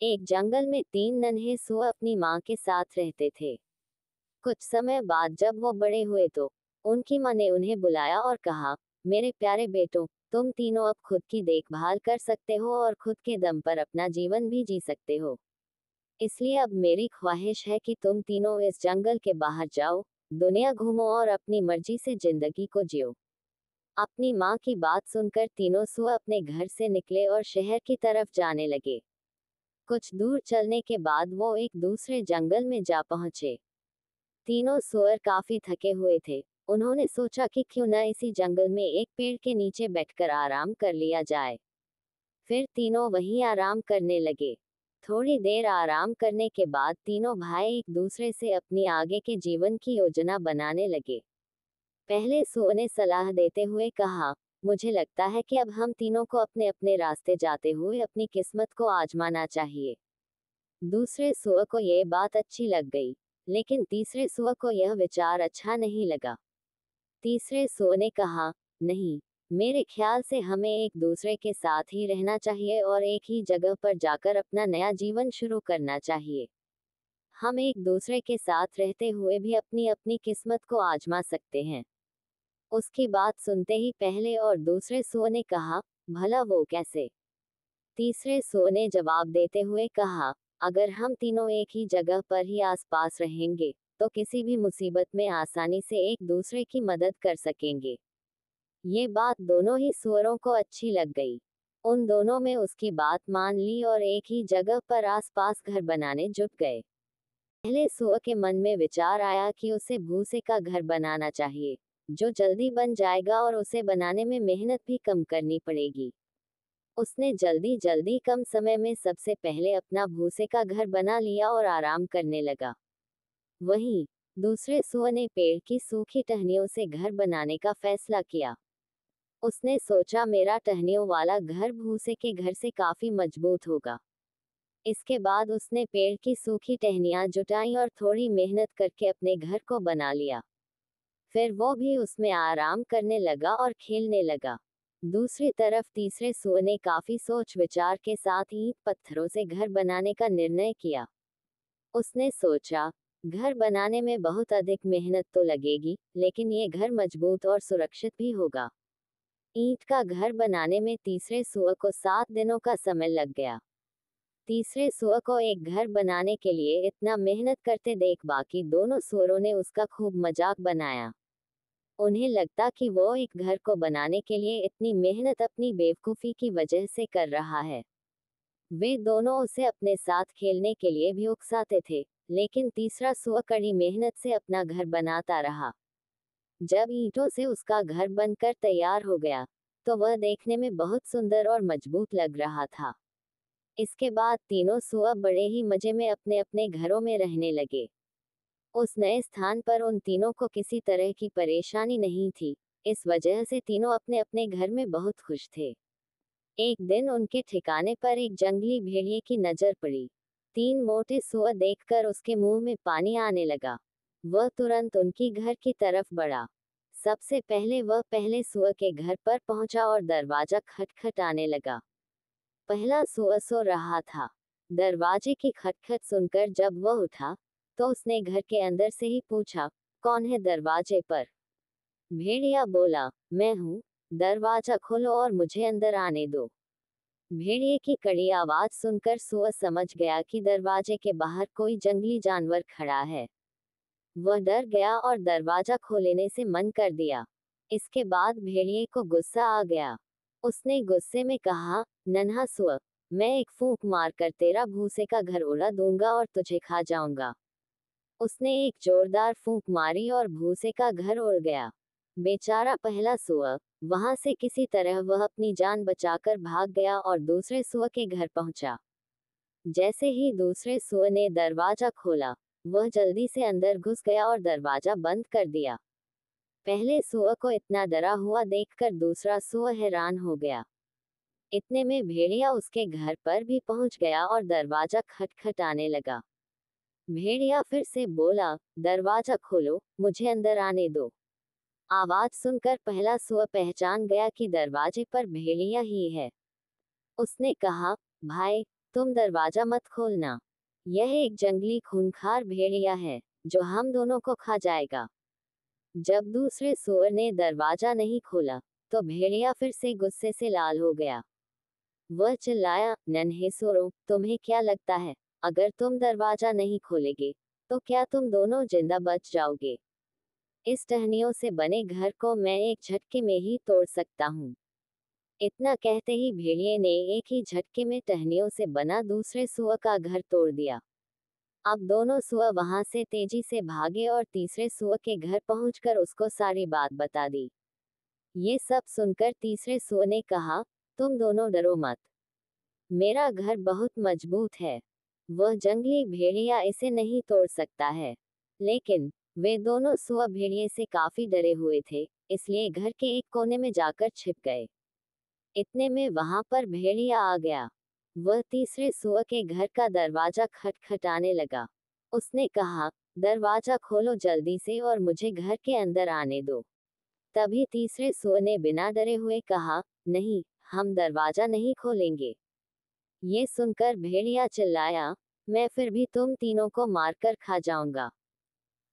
एक जंगल में तीन नन्हे सुअर अपनी माँ के साथ रहते थे। कुछ समय बाद जब वो बड़े हुए तो उनकी माँ ने उन्हें बुलाया और कहा, मेरे प्यारे बेटों, तुम तीनों अब खुद की देखभाल कर सकते हो और खुद के दम पर अपना जीवन भी जी सकते हो। इसलिए अब मेरी ख्वाहिश है कि तुम तीनों इस जंगल के बाहर जाओ, दुनिया घूमो और अपनी मर्जी से जिंदगी को जियो। अपनी माँ की बात सुनकर तीनों सुअर अपने घर से निकले और शहर की तरफ जाने लगे। कुछ दूर चलने के बाद वो एक दूसरे जंगल में जा पहुंचे। तीनों सुअर काफी थके हुए थे। उन्होंने सोचा कि क्यों न इसी जंगल में एक पेड़ के नीचे बैठकर आराम कर लिया जाए। फिर तीनों वहीं आराम करने लगे। थोड़ी देर आराम करने के बाद तीनों भाई एक दूसरे से अपनी आगे के जीवन की योजना बनाने लगे। पहले सुअर ने सलाह देते हुए कहा, मुझे लगता है कि अब हम तीनों को अपने अपने रास्ते जाते हुए अपनी किस्मत को आजमाना चाहिए। दूसरे सुअर को यह बात अच्छी लग गई, लेकिन तीसरे सुअर को यह विचार अच्छा नहीं लगा। तीसरे सुअर ने कहा, नहीं, मेरे ख्याल से हमें एक दूसरे के साथ ही रहना चाहिए और एक ही जगह पर जाकर अपना नया जीवन शुरू करना चाहिए। हम एक दूसरे के साथ रहते हुए भी अपनी अपनी किस्मत को आजमा सकते हैं। उसकी बात सुनते ही पहले और दूसरे सुअर ने कहा, भला वो कैसे? तीसरे सुअर ने जवाब देते हुए कहा, अगर हम तीनों एक ही जगह पर ही आसपास रहेंगे तो किसी भी मुसीबत में आसानी से एक दूसरे की मदद कर सकेंगे। ये बात दोनों ही सुअरों को अच्छी लग गई। उन दोनों में उसकी बात मान ली और एक ही जगह पर आसपास घर बनाने जुट गए। पहले सुअर के मन में विचार आया कि उसे भूसे का घर बनाना चाहिए, जो जल्दी बन जाएगा और उसे बनाने में मेहनत भी कम करनी पड़ेगी। उसने जल्दी जल्दी कम समय में सबसे पहले अपना भूसे का घर बना लिया और आराम करने लगा। वहीं दूसरे सुअर ने पेड़ की सूखी टहनियों से घर बनाने का फैसला किया। उसने सोचा, मेरा टहनियों वाला घर भूसे के घर से काफी मजबूत होगा। इसके बाद उसने पेड़ की सूखी टहनियां जुटाई और थोड़ी मेहनत करके अपने घर को बना लिया। फिर वो भी उसमें आराम करने लगा और खेलने लगा। दूसरी तरफ तीसरे सुअर ने काफी सोच विचार के साथ ईंट पत्थरों से घर बनाने का निर्णय किया। उसने सोचा, घर बनाने में बहुत अधिक मेहनत तो लगेगी, लेकिन ये घर मजबूत और सुरक्षित भी होगा। ईंट का घर बनाने में तीसरे सुअर को 7 दिनों का समय लग गया। तीसरे सुअर को एक घर बनाने के लिए इतना मेहनत करते देख बाकी दोनों सुअरों ने उसका खूब मजाक बनाया। उन्हें लगता कि वो एक घर को बनाने के लिए इतनी मेहनत अपनी बेवकूफ़ी की वजह से कर रहा है। वे दोनों उसे अपने साथ खेलने के लिए भी उकसाते थे, लेकिन तीसरा सुअर कड़ी मेहनत से अपना घर बनाता रहा। जब ईंटों से उसका घर बनकर तैयार हो गया, तो वह देखने में बहुत सुंदर और मजबूत लग रहा था। इसके बाद तीनों सुअर बड़े ही मजे में अपने अपने घरों में रहने लगे। उस नए स्थान पर उन तीनों को किसी तरह की परेशानी नहीं थी। इस वजह से तीनों अपने अपने घर में बहुत खुश थे। एक दिन उनके ठिकाने पर एक जंगली भेड़िए की नजर पड़ी। 3 मोटे सुअर देखकर उसके मुंह में पानी आने लगा। वह तुरंत उनकी घर की तरफ बढ़ा। सबसे पहले वह पहले सुअर के घर पर पहुंचा और दरवाजा खटखटाने लगा। पहला सुअर सो रहा था। दरवाजे की खटखट सुनकर जब वह उठा, तो उसने घर के अंदर से ही पूछा, कौन है दरवाजे पर? भेड़िया बोला, मैं हूँ, दरवाजा खोलो और मुझे अंदर आने दो। भेड़िए की कड़ी आवाज सुनकर सुअर समझ गया कि दरवाजे के बाहर कोई जंगली जानवर खड़ा है। वह डर गया और दरवाजा खोलने से मन कर दिया। इसके बाद भेड़िए को गुस्सा आ गया। उसने गुस्से में कहा, नन्हा सुअर, मैं एक फूंक मारकर तेरा भूसे का घर उड़ा दूंगा और तुझे खा जाऊंगा। उसने एक जोरदार फूंक मारी और भूसे का घर उड़ गया। बेचारा पहला सुअर, वहां से किसी तरह वह अपनी जान बचाकर भाग गया और दूसरे सुअर के घर पहुंचा। जैसे ही दूसरे सुअर ने दरवाजा खोला, वह जल्दी से अंदर घुस गया और दरवाजा बंद कर दिया। पहले सुअर को इतना डरा हुआ देखकर दूसरा सुअर हैरान हो गया। इतने में भेड़िया उसके घर पर भी पहुंच गया और दरवाजा खटखटाने लगा। भेड़िया फिर से बोला, दरवाजा खोलो, मुझे अंदर आने दो। आवाज सुनकर पहला सुअर पहचान गया कि दरवाजे पर भेड़िया ही है। उसने कहा, भाई, तुम दरवाजा मत खोलना। यह एक जंगली खूंखार भेड़िया है जो हम दोनों को खा जाएगा। जब दूसरे सुअर ने दरवाजा नहीं खोला तो भेड़िया फिर से गुस्से से लाल हो गया। वह चिल्लाया, नन्हे सुअरों, तुम्हें क्या लगता है अगर तुम दरवाजा नहीं खोलेगे तो क्या तुम दोनों जिंदा बच जाओगे? इस टहनियों से बने घर को मैं एक झटके में ही तोड़ सकता हूँ। इतना कहते ही भेड़िए ने एक ही झटके में टहनियों से बना दूसरे सुअर का घर तोड़ दिया। अब दोनों सुअर वहां से तेजी से भागे और तीसरे सुअर के घर पहुंचकर उसको सारी बात बता दी। ये सब सुनकर तीसरे सुअर ने कहा, तुम दोनों डरो मत, मेरा घर बहुत मजबूत है, वह जंगली भेड़िया इसे नहीं तोड़ सकता है। लेकिन वे दोनों सुअर भेड़िए से काफी डरे हुए थे, इसलिए घर के एक कोने में जाकर छिप गए। इतने में वहां पर भेड़िया आ गया। वह तीसरे सुअर के घर का दरवाजा खटखटाने लगा। उसने कहा, दरवाजा खोलो जल्दी से और मुझे घर के अंदर आने दो। तभी तीसरे सुअर ने बिना डरे हुए कहा, नहीं, हम दरवाजा नहीं खोलेंगे। ये सुनकर भेड़िया चिल्लाया, मैं फिर भी तुम तीनों को मारकर खा जाऊंगा।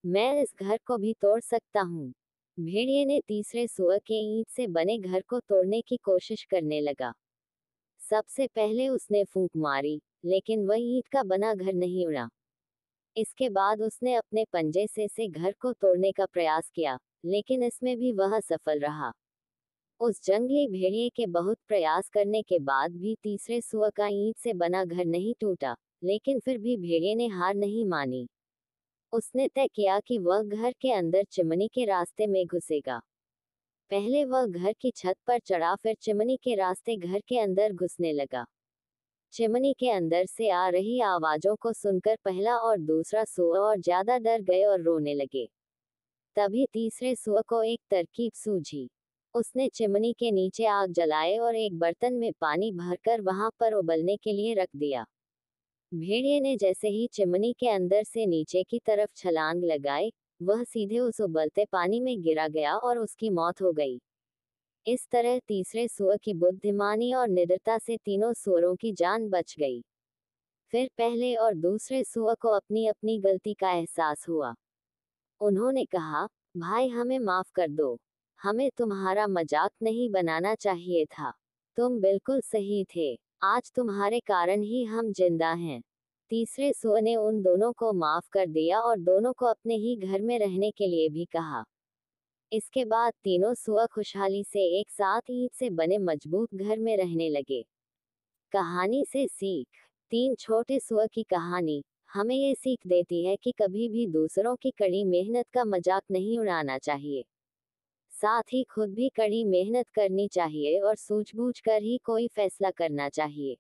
मैं इस घर को भी तोड़ सकता हूँ। भेड़िए ने तीसरे सुअर के ईंट से बने घर को तोड़ने की कोशिश करने लगा। सबसे पहले उसने फूंक मारी, लेकिन वह ईंट का बना घर नहीं उड़ा। इसके बाद उसने अपने पंजे से घर को तोड़ने का प्रयास किया, लेकिन इसमें भी वह असफल रहा। उस जंगली भेड़िए के बहुत प्रयास करने के बाद भी तीसरे सुअर का ईंट से बना घर नहीं टूटा, लेकिन फिर भी भेड़िए ने हार नहीं मानी। उसने तय किया कि वह घर के अंदर चिमनी के रास्ते में घुसेगा। पहले वह घर की छत पर चढ़ा, फिर चिमनी के रास्ते घर के अंदर घुसने लगा। चिमनी के अंदर से आ रही आवाजों को सुनकर पहला और दूसरा सुअर और ज्यादा डर गए और रोने लगे। तभी तीसरे सुअर को एक तरकीब सूझी। उसने चिमनी के नीचे आग जलाए और एक बर्तन में पानी भरकर वहां पर उबलने के लिए रख दिया। भेड़िए ने जैसे ही चिमनी के अंदर से नीचे की तरफ छलांग लगाई, वह सीधे उस उबलते पानी में गिरा गया और उसकी मौत हो गई। इस तरह तीसरे सुअर की बुद्धिमानी और निडरता से तीनों सुअरों की जान बच गई। फिर पहले और दूसरे सुअर को अपनी अपनी गलती का एहसास हुआ। उन्होंने कहा, भाई हमें माफ कर दो, हमें तुम्हारा मजाक नहीं बनाना चाहिए था। तुम बिल्कुल सही थे, आज तुम्हारे कारण ही हम जिंदा हैं। तीसरे सुअर ने उन दोनों को माफ कर दिया और दोनों को अपने ही घर में रहने के लिए भी कहा। इसके बाद तीनों सुअर खुशहाली से एक साथ ईंट से बने मजबूत घर में रहने लगे। कहानी से सीख। तीन छोटे सुअर की कहानी हमें ये सीख देती है कि कभी भी दूसरों की कड़ी मेहनत का मजाक नहीं उड़ाना चाहिए। साथ ही खुद भी कड़ी मेहनत करनी चाहिए और सूझबूझ कर ही कोई फैसला करना चाहिए।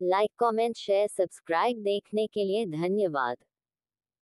लाइक, कमेंट, शेयर, सब्सक्राइब देखने के लिए धन्यवाद।